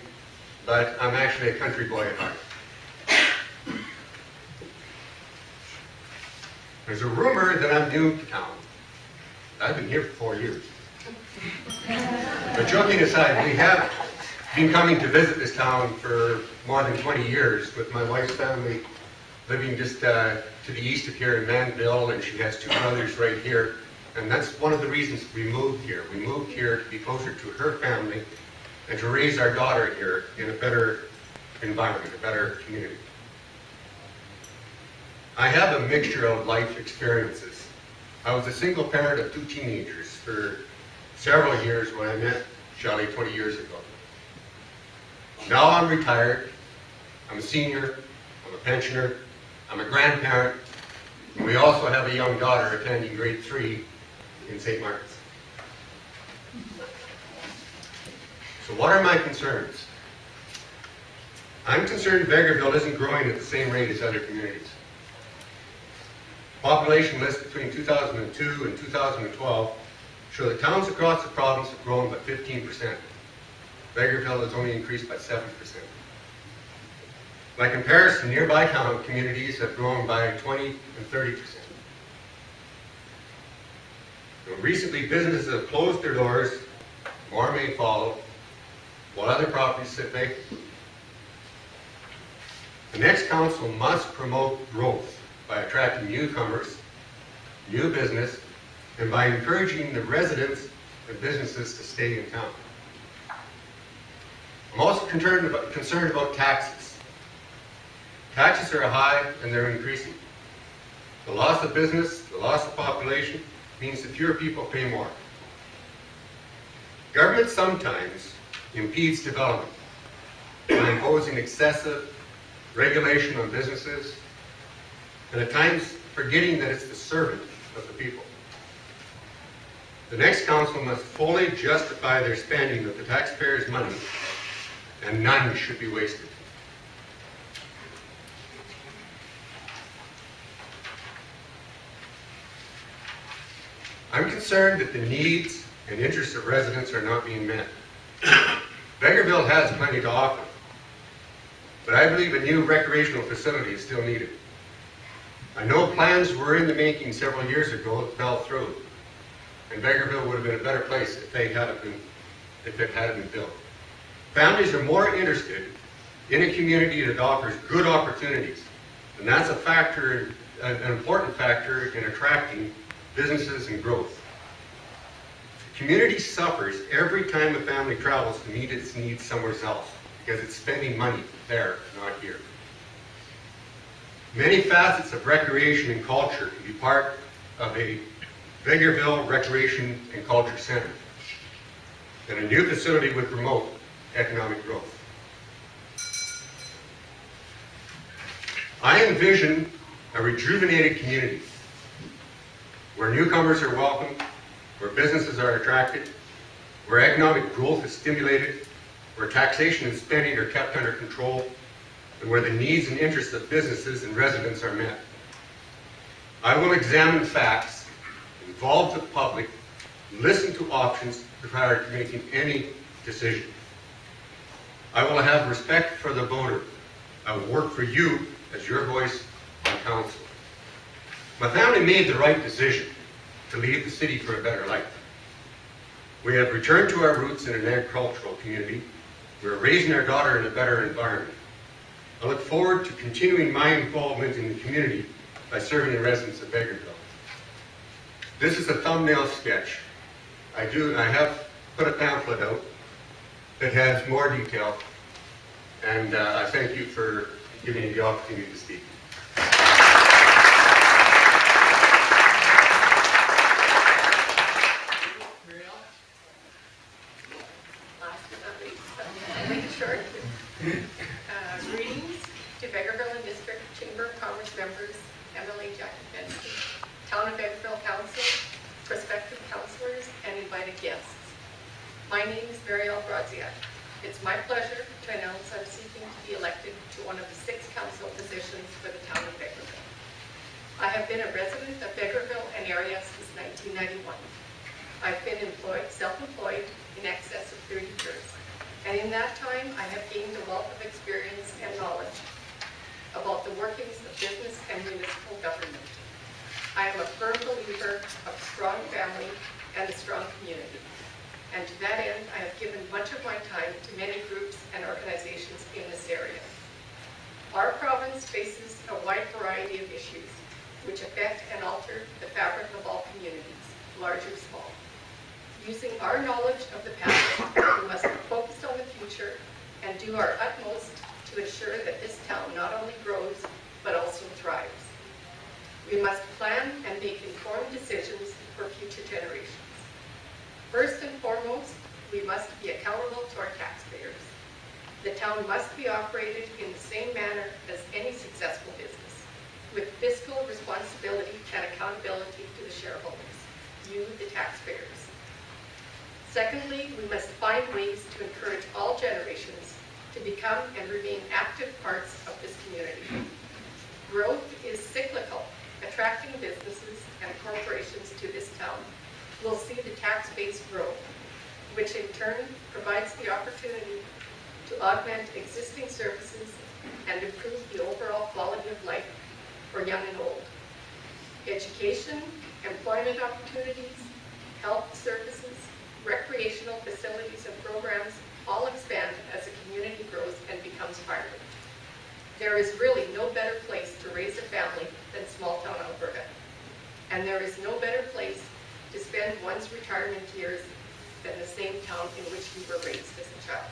but I'm actually a country boy at heart. There's a rumor that I'm new to town. I've been here for 4 years. But joking aside, we have been coming to visit this town for more than 20 years with my wife's family living just to the east of here in Manville, and she has 2 brothers right here. And that's one of the reasons we moved here. We moved here to be closer to her family and to raise our daughter here in a better environment, a better community. I have a mixture of life experiences. I was a single parent of 2 teenagers for several years when I met Shelley 20 years ago. Now I'm retired, I'm a senior, I'm a pensioner, I'm a grandparent, and we also have a young daughter attending grade 3 in St. Martin's. So what are my concerns? I'm concerned Vegreville isn't growing at the same rate as other communities. Population lists between 2002 and 2012 show that towns across the province have grown by 15%. Vegreville has only increased by 7%. By comparison, nearby town communities have grown by 20 and 30%. Recently, businesses have closed their doors, more may follow, while other properties sit vacant. The next council must promote growth by attracting newcomers, new business, and by encouraging the residents and businesses to stay in town. I'm also concerned about taxes. Taxes are high and they're increasing. The loss of business, the loss of population, means that fewer people pay more. Government sometimes impedes development by imposing excessive regulation on businesses, and at times forgetting that it's the servant of the people. The next council must fully justify their spending of the taxpayers' money, and none should be wasted. I'm concerned that the needs and interests of residents are not being met. Vegreville has plenty to offer, but I believe a new recreational facility is still needed. I know plans were in the making several years ago that fell through, and Vegreville would have been a better place if they hadn't been if it hadn't been built. Families are more interested in a community that offers good opportunities, and that's a factor, an important factor in attracting businesses and growth. The community suffers every time a family travels to meet its needs somewhere else, because it's spending money there, not here. Many facets of recreation and culture can be part of a Vegreville Recreation and Culture Center, and a new facility would promote economic growth. I envision a rejuvenated community where newcomers are welcomed, where businesses are attracted, where economic growth is stimulated, where taxation and spending are kept under control, and where the needs and interests of businesses and residents are met. I will examine facts, involve the public, listen to options prior to making any decision. I will have respect for the voter. I will work for you as your voice on council. My family made the right decision to leave the city for a better life. We have returned to our roots in an agricultural community. We are raising our daughter in a better environment. I look forward to continuing my involvement in the community by serving the residents of Vegreville. This is a thumbnail sketch. I have put a pamphlet out that has more detail, and I thank you for giving me the opportunity to speak. Greetings to Vegreville and District Chamber of Commerce members, MLA Jackie Fensky, Town of Vegreville Council, prospective councillors, and invited guests. My name is Marielle Brodziak. It's my pleasure to announce I'm seeking to be elected to one of the 6 council positions for the Town of Vegreville. I have been a resident of Vegreville and area since 1991. I've been self-employed in excess of 30 years. And in that time, I have gained a wealth of experience and knowledge about the workings of business and municipal government. I am a firm believer of a strong family and a strong community. And to that end, I have given much of my time to many groups and organizations in this area. Our province faces a wide variety of issues which affect and alter the fabric of all communities, large or small. Using our knowledge of the past, we must be focused on the future and do our utmost to ensure that this town not only grows, but also thrives. We must plan and make informed decisions for future generations. First and foremost, we must be accountable to our taxpayers. The town must be operated in the same manner as any successful business, with fiscal responsibility and accountability to the shareholders, you, the taxpayers. Secondly, we must find ways to encourage all generations to become and remain active parts of this community. Growth is cyclical. Attracting businesses and corporations to this town will see the tax base grow, which in turn provides the opportunity to augment existing services and improve the overall quality of life for young and old. Education, employment opportunities, health services, recreational facilities and programs all expand as the community grows and becomes vibrant. There is really no better place to raise a family than small town Alberta. And there is no better place to spend one's retirement years than the same town in which you were raised as a child.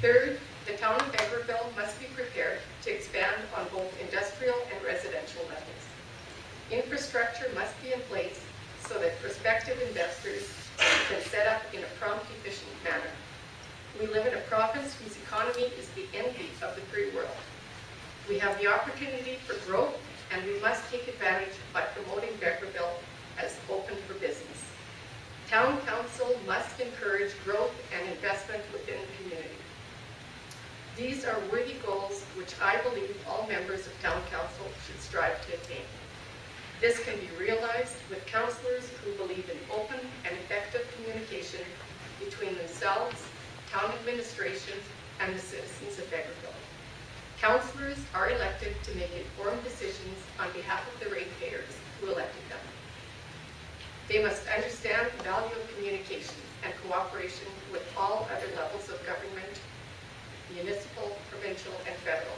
Third, the town of Vegreville must be prepared to expand on both industrial and residential levels. Infrastructure must be in place so that prospective investors can set up in a prompt, efficient manner. We live in a province whose economy is the envy of the free world. We have the opportunity for growth, and we must take advantage by promoting Vegreville as open for business. Town council must encourage growth and investment within the community. These are worthy goals which I believe all members of town council should strive to attain. This can be realized with councillors who believe in open and effective communication between themselves, town administration, and the citizens of Vegreville. Councillors are elected to make informed decisions on behalf of the ratepayers who elected them. They must understand the value of communication and cooperation with all other levels of government, municipal, provincial, and federal.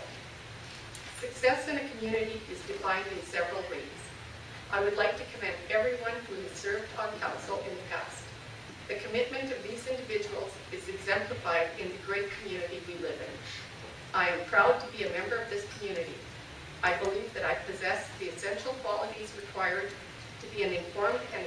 Success in a community is defined in several ways. I would like to commend everyone who has served on council in the past. The commitment of these individuals is exemplified in the great community we live in. I am proud to be a member of this community. I believe that I possess the essential qualities required to be an informed and